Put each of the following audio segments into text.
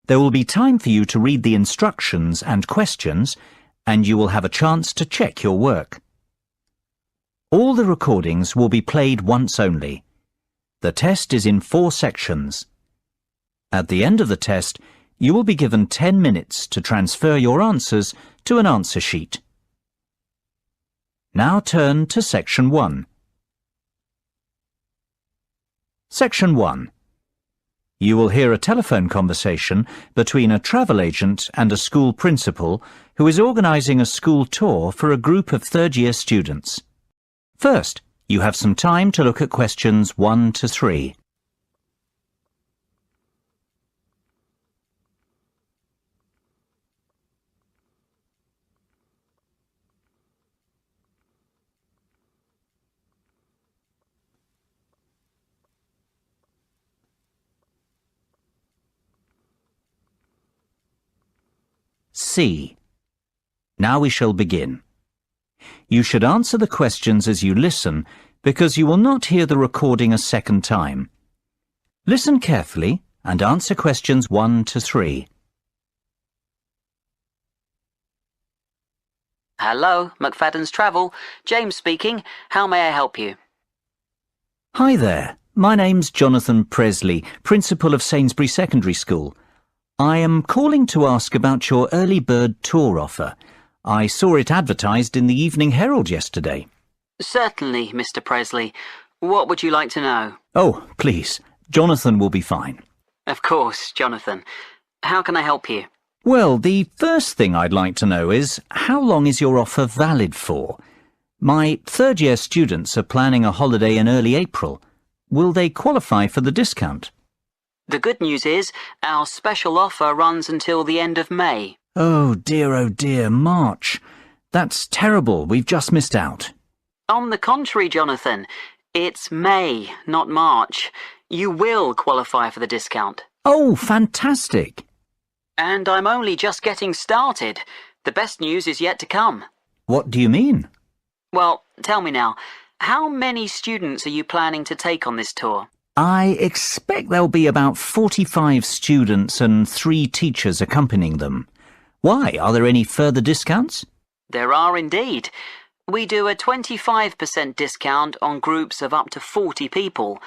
There will be time for you to read the instructions and questions, and you will have a chance to check your work. All the recordings will be played once only. The test is in 4 sections. At the end of the test, you will be given 10 minutes to transfer your answers to an answer sheet. Now turn to Section 1. Section 1. You will hear a telephone conversation between a travel agent and a school principal who is organising a school tour for a group of third-year students. First, you have some time to look at questions 1 to 3. C. Now we shall begin. You should answer the questions as you listen, because you will not hear the recording a second time. Listen carefully and answer questions 1 to 3. Hello, McFadden's Travel. James speaking. How may I help you? Hi there. My name's Jonathan Presley, Principal of Sainsbury Secondary School. I am calling to ask about your early bird tour offer. I saw it advertised in the Evening Herald yesterday. Certainly, Mr. Presley. What would you like to know? Oh, please. Jonathan will be fine. Of course, Jonathan. How can I help you? Well, the first thing I'd like to know is, how long is your offer valid for? My third-year students are planning a holiday in early April. Will they qualify for the discount? The good news is, our special offer runs until the end of May. Oh dear, March. That's terrible. We've just missed out. On the contrary, Jonathan, it's May, not March. You will qualify for the discount. Oh, fantastic. And I'm only just getting started. The best news is yet to come. What do you mean? Well, tell me now, how many students are you planning to take on this tour? I expect there'll be about 45 students and 3 teachers accompanying them. Why? Are there any further discounts? There are indeed. We do a 25% discount on groups of up to 40 people.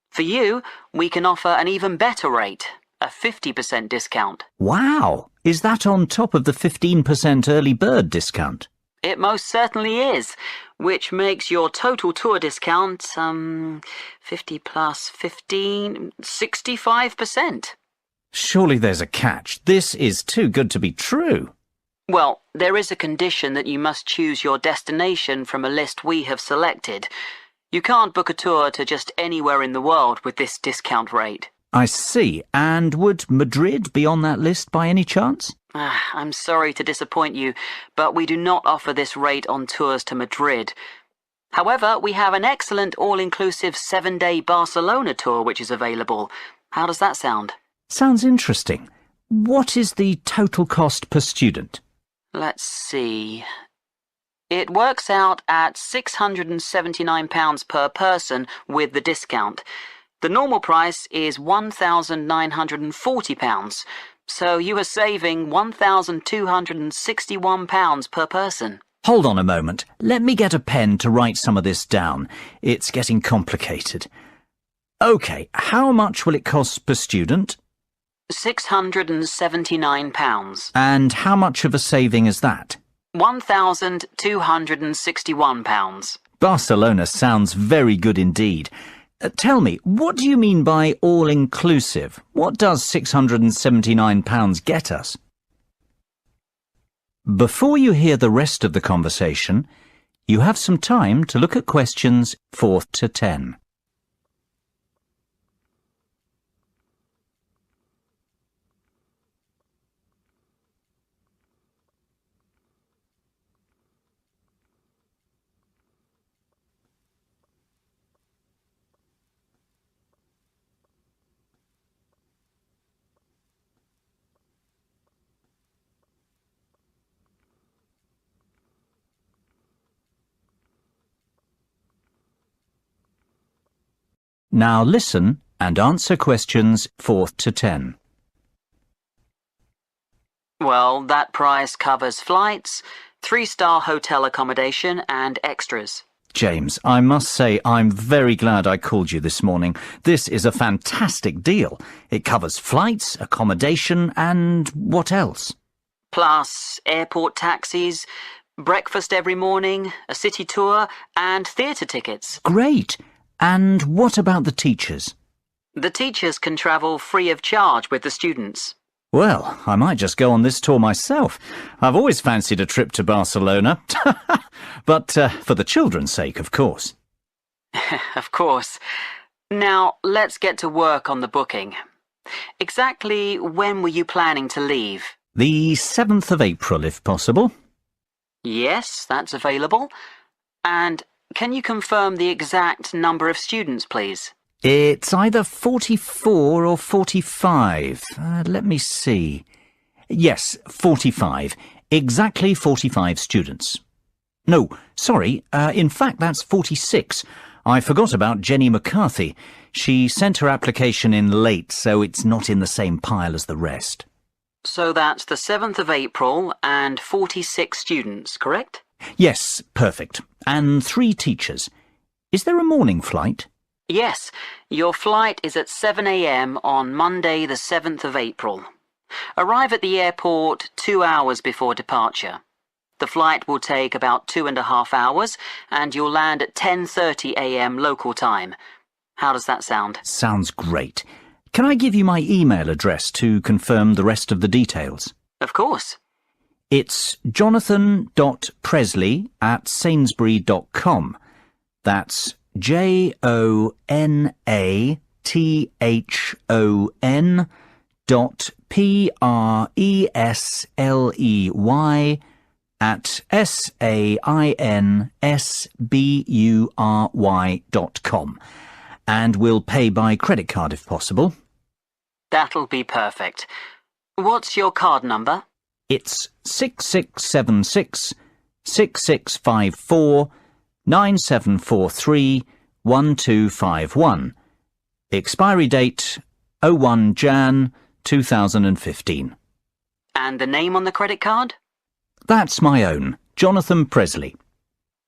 For you, we can offer an even better rate, a 50% discount. Wow! Is that on top of the 15% early bird discount? It most certainly is, which makes your total tour discount, 50 plus 15, 65%. Surely there's a catch. This is too good to be true. Well, there is a condition that you must choose your destination from a list we have selected. You can't book a tour to just anywhere in the world with this discount rate. I see. And would Madrid be on that list by any chance? I'm sorry to disappoint you, but we do not offer this rate on tours to Madrid. However, we have an excellent all-inclusive 7-day Barcelona tour which is available. How does that sound? Sounds interesting. What is the total cost per student? Let's see. It works out at £679 per person with the discount. The normal price is £1,940, so you are saving £1,261 per person. Hold on a moment. Let me get a pen to write some of this down. It's getting complicated. OK, how much will it cost per student? £679. And how much of a saving is that? £1,261. Barcelona sounds very good indeed. Tell me, what do you mean by all-inclusive? What does £679 get us? Before you hear the rest of the conversation, you have some time to look at questions 4 to 10. Now listen and answer questions 4 to 10. Well, that price covers flights, 3-star hotel accommodation and extras. James, I must say I'm very glad I called you this morning. This is a fantastic deal. It covers flights, accommodation and what else? Plus airport taxis, breakfast every morning, a city tour and theatre tickets. Great. And what about the teachers? The teachers can travel free of charge with the students. Well, I might just go on this tour myself. I've always fancied a trip to Barcelona. But for the children's sake, of course. Of course. Now, let's get to work on the booking. Exactly when were you planning to leave? The 7th of April, if possible. Yes, that's available. And can you confirm the exact number of students, please? It's either 44 or 45. Let me see. Yes, 45. Exactly 45 students. No, sorry, in fact that's 46. I forgot about Jenny McCarthy. She sent her application in late, so it's not in the same pile as the rest. So that's the 7th of April and 46 students, correct? Yes, perfect. And 3 teachers. Is there a morning flight? Yes, your flight is at 7 a.m. on Monday the 7th of April. Arrive at the airport 2 hours before departure. The flight will take about 2.5 hours and you'll land at 10:30 a.m. local time. How does that sound? Sounds great. Can I give you my email address to confirm the rest of the details? Of course. It's jonathan.presley@sainsbury.com. That's JONATHAN.PRESLEY@SAINSBURY.com. And we'll pay by credit card if possible. That'll be perfect. What's your card number? It's 6676 6654 9743 1251. Expiry date 01 Jan 2015. And the name on the credit card? That's my own, Jonathan Presley.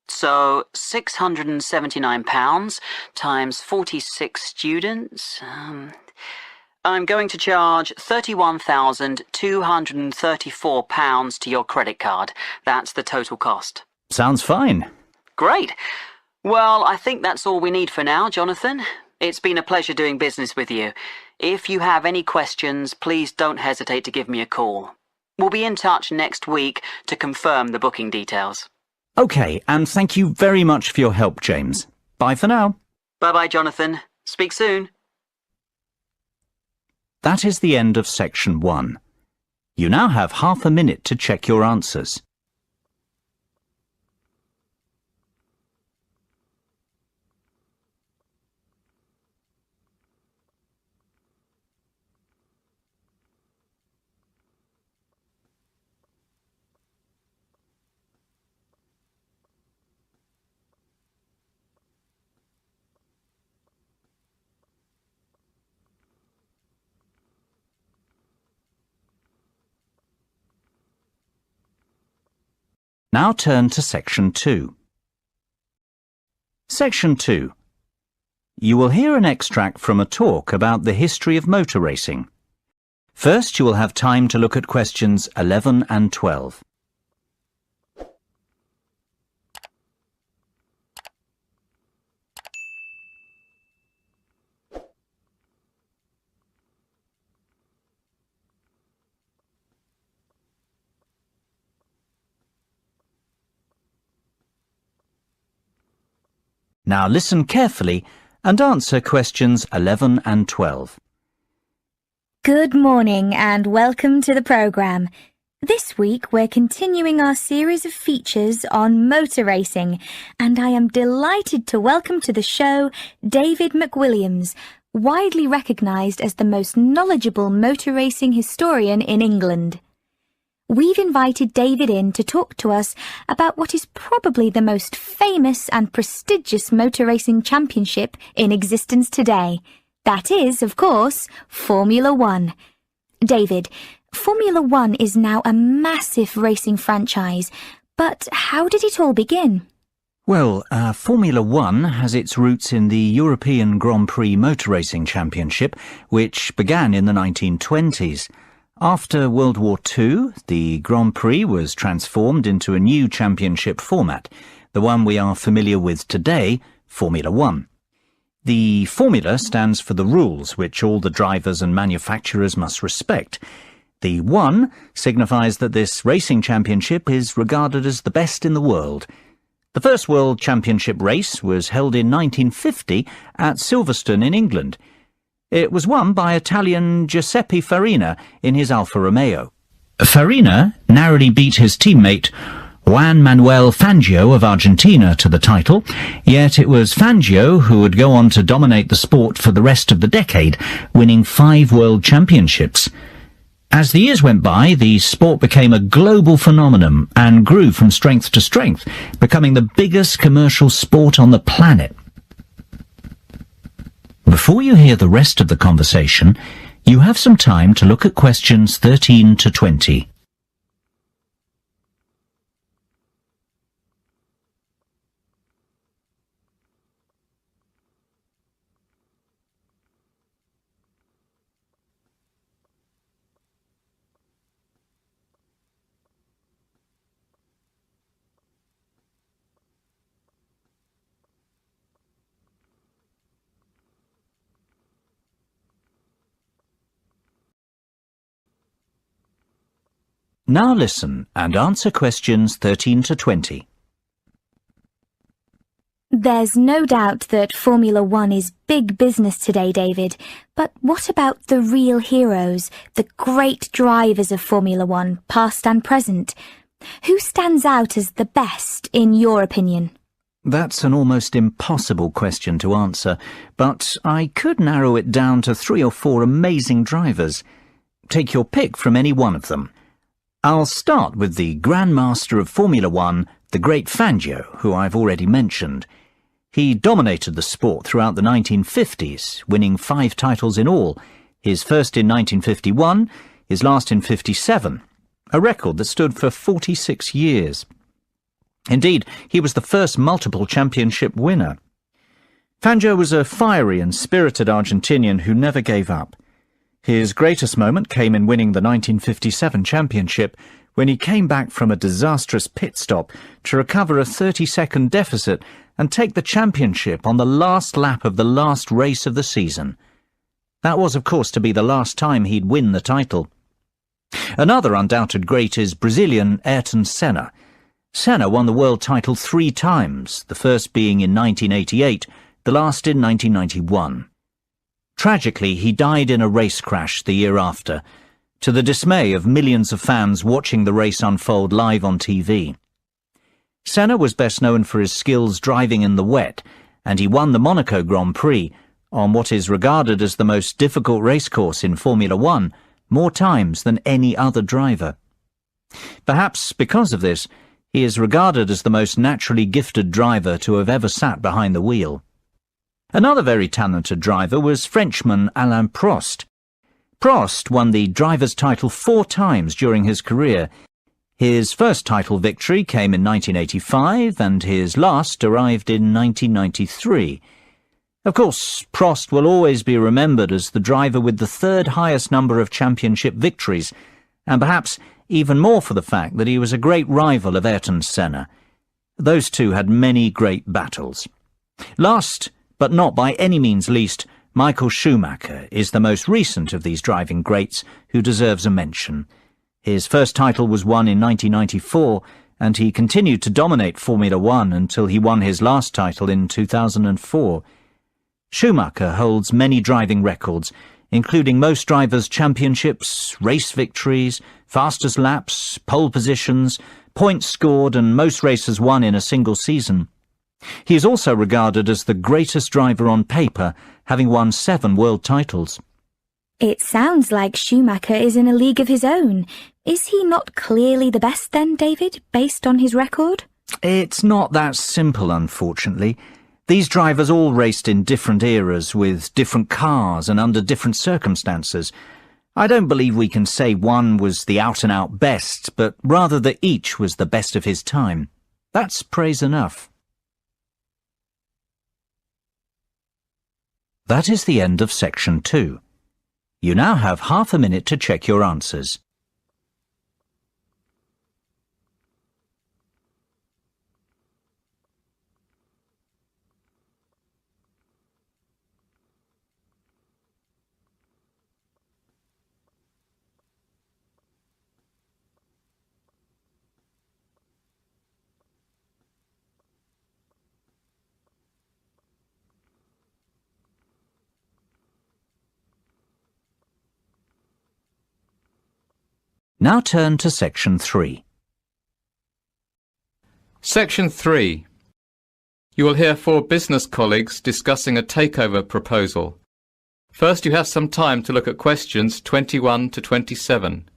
So £679 times 46 students. I'm going to charge £31,234 to your credit card. That's the total cost. Sounds fine. Great. Well, I think that's all we need for now, Jonathan. It's been a pleasure doing business with you. If you have any questions, please don't hesitate to give me a call. We'll be in touch next week to confirm the booking details. OK, and thank you very much for your help, James. Bye for now. Bye-bye, Jonathan. Speak soon. That is the end of section 1. You now have half a minute to check your answers. Now turn to Section 2. Section 2. You will hear an extract from a talk about the history of motor racing. First, you will have time to look at questions 11 and 12. Now listen carefully and answer questions 11 and 12. Good morning and welcome to the programme. This week we're continuing our series of features on motor racing, and I am delighted to welcome to the show David McWilliams, widely recognised as the most knowledgeable motor racing historian in England. We've invited David in to talk to us about what is probably the most famous and prestigious motor racing championship in existence today. That is, of course, Formula One. David, Formula One is now a massive racing franchise, but how did it all begin? Well, Formula One has its roots in the European Grand Prix Motor Racing Championship, which began in the 1920s. After World War II, the Grand Prix was transformed into a new championship format, the one we are familiar with today, Formula One. The formula stands for the rules which all the drivers and manufacturers must respect. The one signifies that this racing championship is regarded as the best in the world. The first World Championship race was held in 1950 at Silverstone in England. It was won by Italian Giuseppe Farina in his Alfa Romeo. Farina narrowly beat his teammate Juan Manuel Fangio of Argentina to the title, yet it was Fangio who would go on to dominate the sport for the rest of the decade, winning 5 world championships. As the years went by, the sport became a global phenomenon and grew from strength to strength, becoming the biggest commercial sport on the planet. Before you hear the rest of the conversation, you have some time to look at questions 13 to 20. Now listen and answer questions 13 to 20. There's no doubt that Formula One is big business today, David, but what about the real heroes, the great drivers of Formula One, past and present? Who stands out as the best, in your opinion? That's an almost impossible question to answer, but I could narrow it down to 3 or 4 amazing drivers. Take your pick from any one of them. I'll start with the Grand Master of Formula One, the great Fangio, who I've already mentioned. He dominated the sport throughout the 1950s, winning 5 titles in all, his first in 1951, his last in 57, a record that stood for 46 years. Indeed, he was the first multiple championship winner. Fangio was a fiery and spirited Argentinian who never gave up. His greatest moment came in winning the 1957 championship, when he came back from a disastrous pit stop to recover a 30-second deficit and take the championship on the last lap of the last race of the season. That was, of course, to be the last time he'd win the title. Another undoubted great is Brazilian Ayrton Senna. Senna won the world title 3 times, the first being in 1988, the last in 1991. Tragically, he died in a race crash the year after, to the dismay of millions of fans watching the race unfold live on TV. Senna was best known for his skills driving in the wet, and he won the Monaco Grand Prix, on what is regarded as the most difficult racecourse in Formula One, more times than any other driver. Perhaps because of this, he is regarded as the most naturally gifted driver to have ever sat behind the wheel. Another very talented driver was Frenchman Alain Prost. Prost won the driver's title 4 times during his career. His first title victory came in 1985 and his last arrived in 1993. Of course, Prost will always be remembered as the driver with the 3rd highest number of championship victories, and perhaps even more for the fact that he was a great rival of Ayrton Senna. Those two had many great battles. Last, but not by any means least, Michael Schumacher is the most recent of these driving greats who deserves a mention. His first title was won in 1994, and he continued to dominate Formula One until he won his last title in 2004. Schumacher holds many driving records, including most drivers' championships, race victories, fastest laps, pole positions, points scored, and most races won in a single season. He is also regarded as the greatest driver on paper, having won 7 world titles. It sounds like Schumacher is in a league of his own. Is he not clearly the best then, David, based on his record? It's not that simple, unfortunately. These drivers all raced in different eras with different cars and under different circumstances. I don't believe we can say one was the out-and-out best, but rather that each was the best of his time. That's praise enough. That is the end of section 2. You now have half a minute to check your answers. Now turn to section 3. Section 3. You will hear 4 business colleagues discussing a takeover proposal. First, you have some time to look at questions 21 to 27.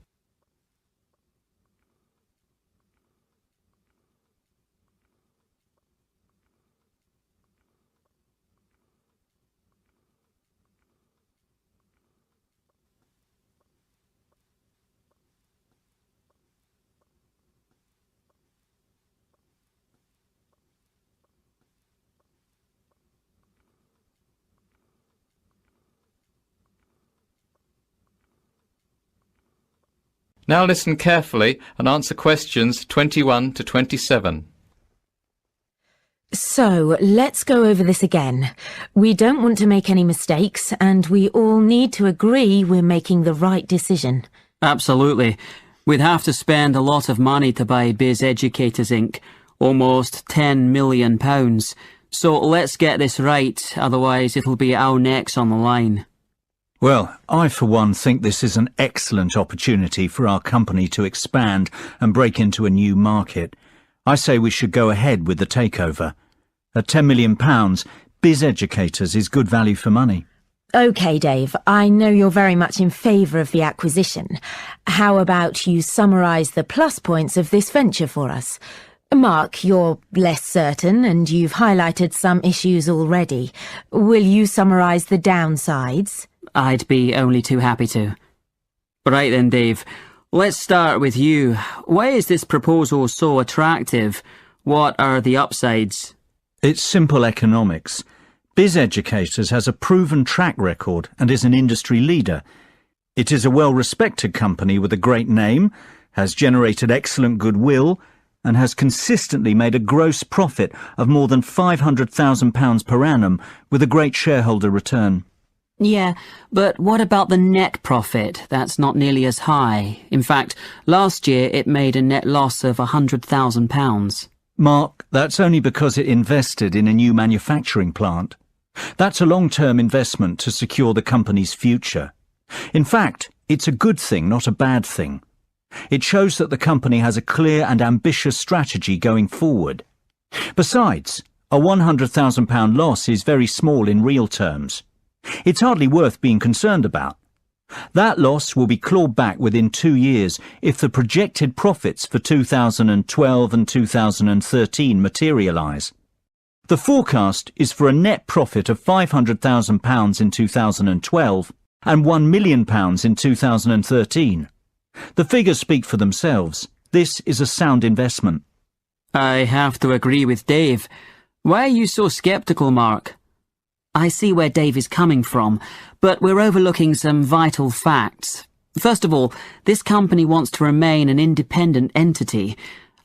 Now listen carefully and answer questions 21 to 27. So, let's go over this again. We don't want to make any mistakes, and we all need to agree we're making the right decision. Absolutely. We'd have to spend a lot of money to buy Biz Educators Inc. Almost £10 million. So let's get this right, otherwise it'll be our necks on the line. Well, I for one think this is an excellent opportunity for our company to expand and break into a new market. I say we should go ahead with the takeover. At £10 million, Biz Educators is good value for money. OK, Dave, I know you're very much in favour of the acquisition. How about you summarise the plus points of this venture for us? Mark, you're less certain and you've highlighted some issues already. Will you summarise the downsides? I'd be only too happy to. Right then, Dave. Let's start with you. Why is this proposal so attractive? What are the upsides? It's simple economics. Biz Educators has a proven track record and is an industry leader. It is a well-respected company with a great name, has generated excellent goodwill, and has consistently made a gross profit of more than £500,000 per annum with a great shareholder return. Yeah, but what about the net profit? That's not nearly as high. In fact, last year it made a net loss of £100,000. Mark, that's only because it invested in a new manufacturing plant. That's a long-term investment to secure the company's future. In fact, it's a good thing, not a bad thing. It shows that the company has a clear and ambitious strategy going forward. Besides, a £100,000 loss is very small in real terms. It's hardly worth being concerned about. That loss will be clawed back within 2 years if the projected profits for 2012 and 2013 materialise. The forecast is for a net profit of £500,000 in 2012 and £1 million in 2013. The figures speak for themselves. This is a sound investment. I have to agree with Dave. Why are you so sceptical, Mark? I see where Dave is coming from, but we're overlooking some vital facts. First of all, this company wants to remain an independent entity.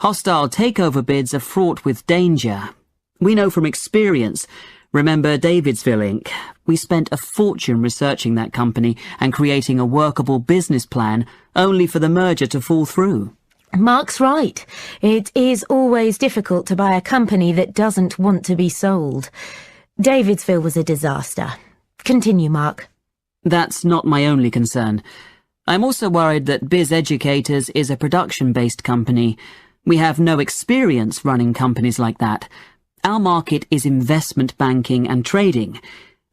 Hostile takeover bids are fraught with danger. We know from experience. Remember Davidsville Inc.? We spent a fortune researching that company and creating a workable business plan, only for the merger to fall through. Mark's right. It is always difficult to buy a company that doesn't want to be sold. Davidsville was a disaster. Continue, Mark. That's not my only concern. I'm also worried that Biz Educators is a production-based company. We have no experience running companies like that. Our market is investment banking and trading.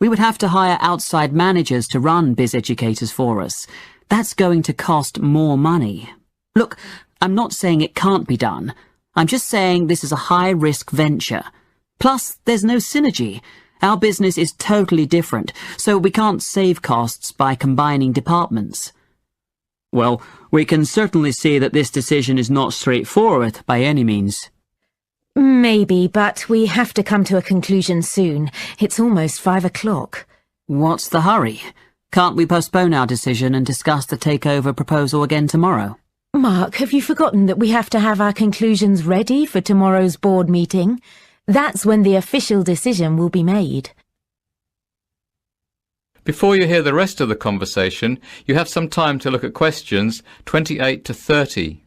We would have to hire outside managers to run Biz Educators for us. That's going to cost more money. Look, I'm not saying it can't be done. I'm just saying this is a high-risk venture. Plus, there's no synergy. Our business is totally different, so we can't save costs by combining departments. Well, we can certainly say that this decision is not straightforward by any means. Maybe, but we have to come to a conclusion soon. It's almost 5 o'clock. What's the hurry? Can't we postpone our decision and discuss the takeover proposal again tomorrow? Mark, have you forgotten that we have to have our conclusions ready for tomorrow's board meeting? That's when the official decision will be made. Before you hear the rest of the conversation, you have some time to look at questions 28 to 30.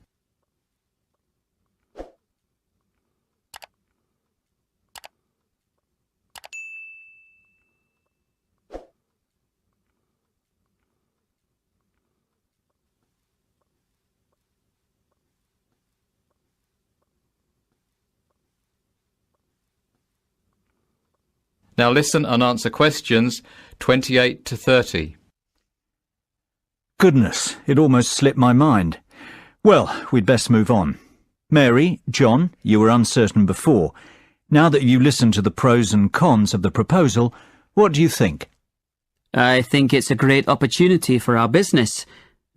Now listen and answer questions 28 to 30. Goodness, it almost slipped my mind. Well, we'd best move on. Mary, John, you were uncertain before. Now that you listened to the pros and cons of the proposal, what do you think? I think it's a great opportunity for our business.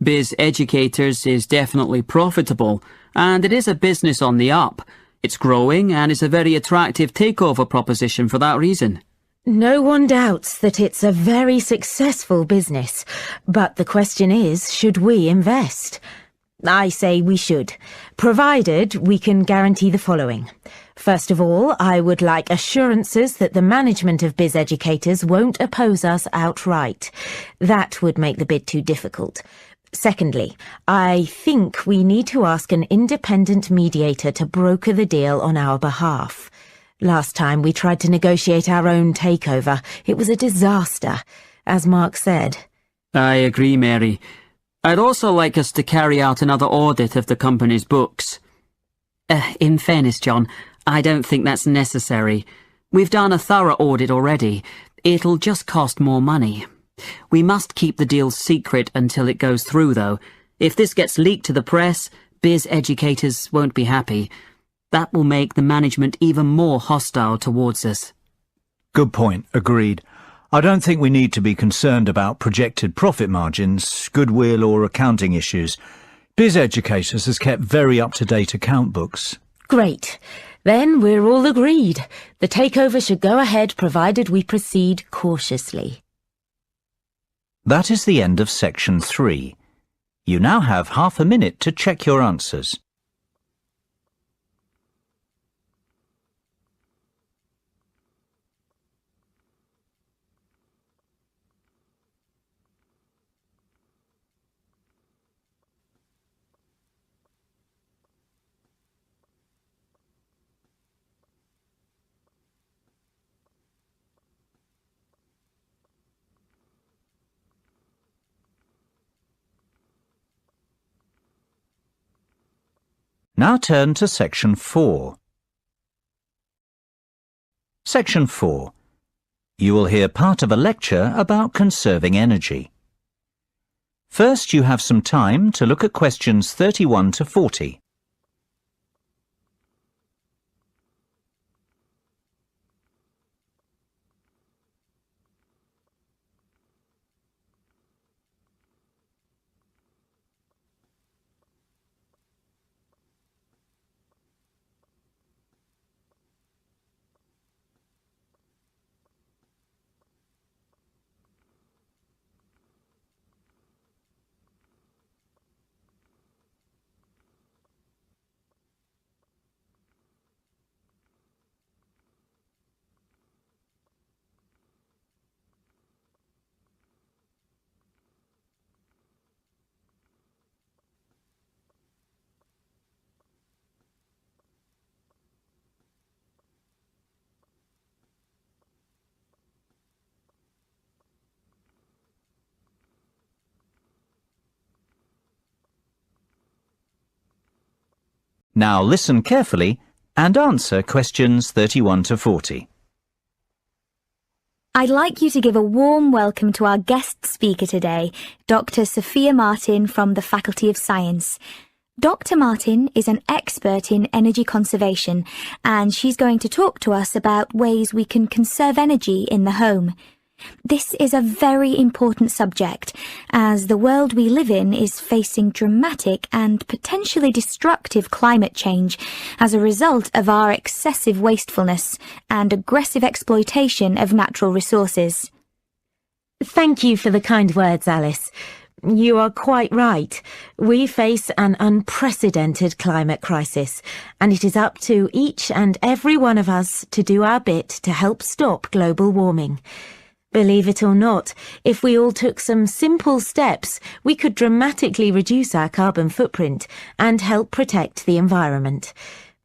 Biz Educators is definitely profitable, and it is a business on the up. It's growing and is a very attractive takeover proposition for that reason. No one doubts that it's a very successful business, but the question is, should we invest? I say we should, provided we can guarantee the following. First of all, I would like assurances that the management of Biz Educators won't oppose us outright. That would make the bid too difficult. Secondly, I think we need to ask an independent mediator to broker the deal on our behalf. Last time we tried to negotiate our own takeover. It was a disaster, as Mark said. I agree, Mary. I'd also like us to carry out another audit of the company's books. In fairness, John, I don't think that's necessary. We've done a thorough audit already. It'll just cost more money. We must keep the deal secret until it goes through, though. If this gets leaked to the press, Biz Educators won't be happy. That will make the management even more hostile towards us. Good point, agreed. I don't think we need to be concerned about projected profit margins, goodwill or accounting issues. Biz Educators has kept very up-to-date account books. Great. Then we're all agreed. The takeover should go ahead provided we proceed cautiously. That is the end of section 3. You now have half a minute to check your answers. Now turn to section 4. Section 4. You will hear part of a lecture about conserving energy. First, you have some time to look at questions 31 to 40. Now listen carefully and answer questions 31 to 40. I'd like you to give a warm welcome to our guest speaker today, Dr. Sophia Martin from the Faculty of Science. Dr. Martin is an expert in energy conservation, and she's going to talk to us about ways we can conserve energy in the home. This is a very important subject, as the world we live in is facing dramatic and potentially destructive climate change as a result of our excessive wastefulness and aggressive exploitation of natural resources. Thank you for the kind words, Alice. You are quite right. We face an unprecedented climate crisis, and it is up to each and every one of us to do our bit to help stop global warming. Believe it or not, if we all took some simple steps, we could dramatically reduce our carbon footprint and help protect the environment.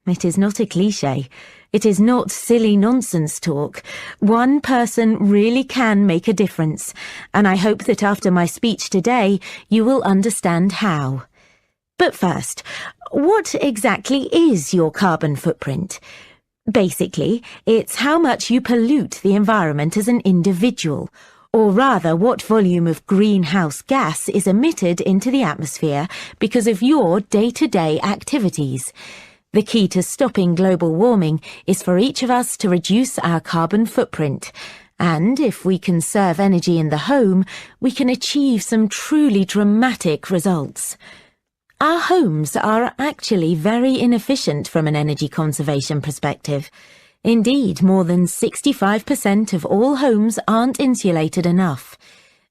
It is not a cliché. It is not silly nonsense talk. One person really can make a difference, and I hope that after my speech today, you will understand how. But first, what exactly is your carbon footprint? Basically, it's how much you pollute the environment as an individual, or rather what volume of greenhouse gas is emitted into the atmosphere because of your day-to-day activities. The key to stopping global warming is for each of us to reduce our carbon footprint, and if we conserve energy in the home, we can achieve some truly dramatic results. Our homes are actually very inefficient from an energy conservation perspective. Indeed, more than 65% of all homes aren't insulated enough.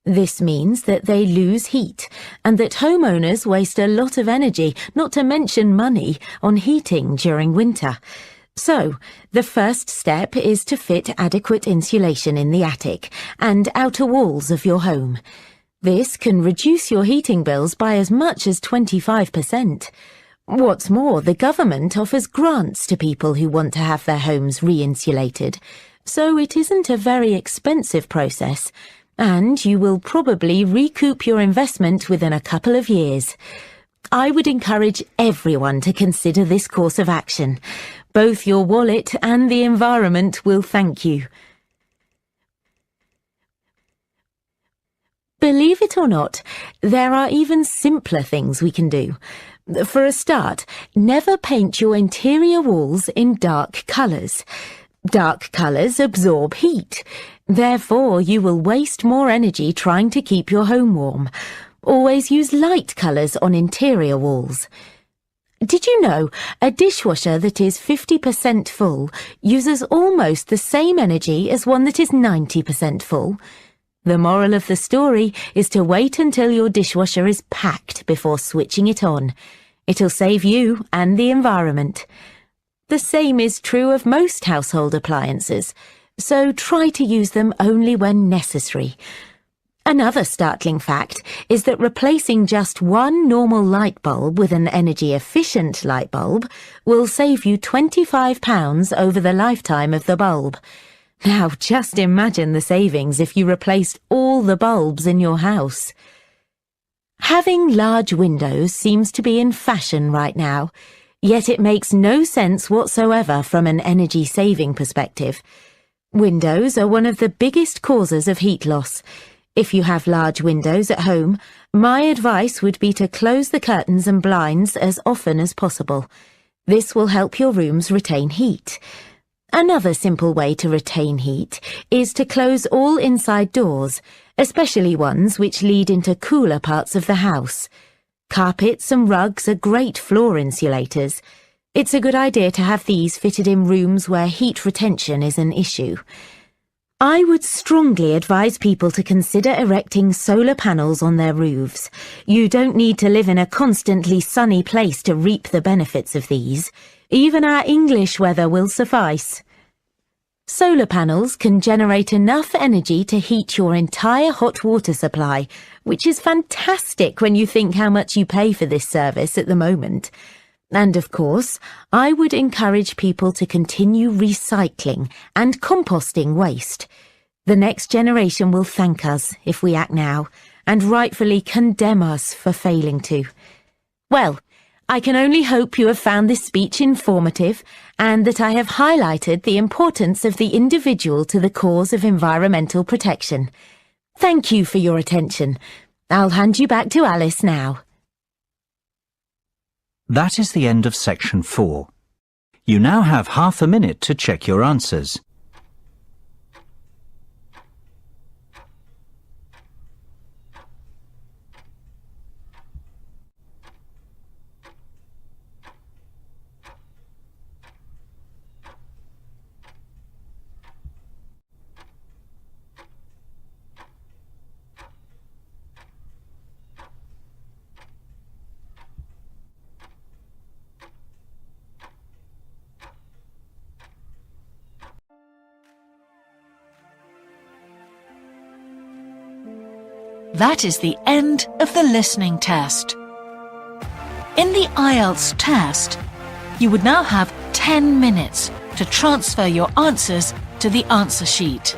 This means that they lose heat, and that homeowners waste a lot of energy, not to mention money, on heating during winter. So, the first step is to fit adequate insulation in the attic and outer walls of your home. This can reduce your heating bills by as much as 25%. What's more, the government offers grants to people who want to have their homes re-insulated, so it isn't a very expensive process, and you will probably recoup your investment within a couple of years. I would encourage everyone to consider this course of action. Both your wallet and the environment will thank you. Believe it or not, there are even simpler things we can do. For a start, never paint your interior walls in dark colours. Dark colours absorb heat. Therefore, you will waste more energy trying to keep your home warm. Always use light colours on interior walls. Did you know a dishwasher that is 50% full uses almost the same energy as one that is 90% full? The moral of the story is to wait until your dishwasher is packed before switching it on. It'll save you and the environment. The same is true of most household appliances, so try to use them only when necessary. Another startling fact is that replacing just one normal light bulb with an energy-efficient light bulb will save you £25 over the lifetime of the bulb. Now, just imagine the savings if you replaced all the bulbs in your house. Having large windows seems to be in fashion right now, yet it makes no sense whatsoever from an energy-saving perspective. Windows are one of the biggest causes of heat loss. If you have large windows at home, my advice would be to close the curtains and blinds as often as possible. This will help your rooms retain heat. Another simple way to retain heat is to close all inside doors, especially ones which lead into cooler parts of the house. Carpets and rugs are great floor insulators. It's a good idea to have these fitted in rooms where heat retention is an issue. I would strongly advise people to consider erecting solar panels on their roofs. You don't need to live in a constantly sunny place to reap the benefits of these. Even our English weather will suffice. Solar panels can generate enough energy to heat your entire hot water supply, which is fantastic when you think how much you pay for this service at the moment. And of course, I would encourage people to continue recycling and composting waste. The next generation will thank us if we act now, and rightfully condemn us for failing to. Well, I can only hope you have found this speech informative and that I have highlighted the importance of the individual to the cause of environmental protection. Thank you for your attention. I'll hand you back to Alice now. That is the end of section 4. You now have half a minute to check your answers. That is the end of the listening test. In the Ielts test, you would now have 10 minutes to transfer your answers to the answer sheet.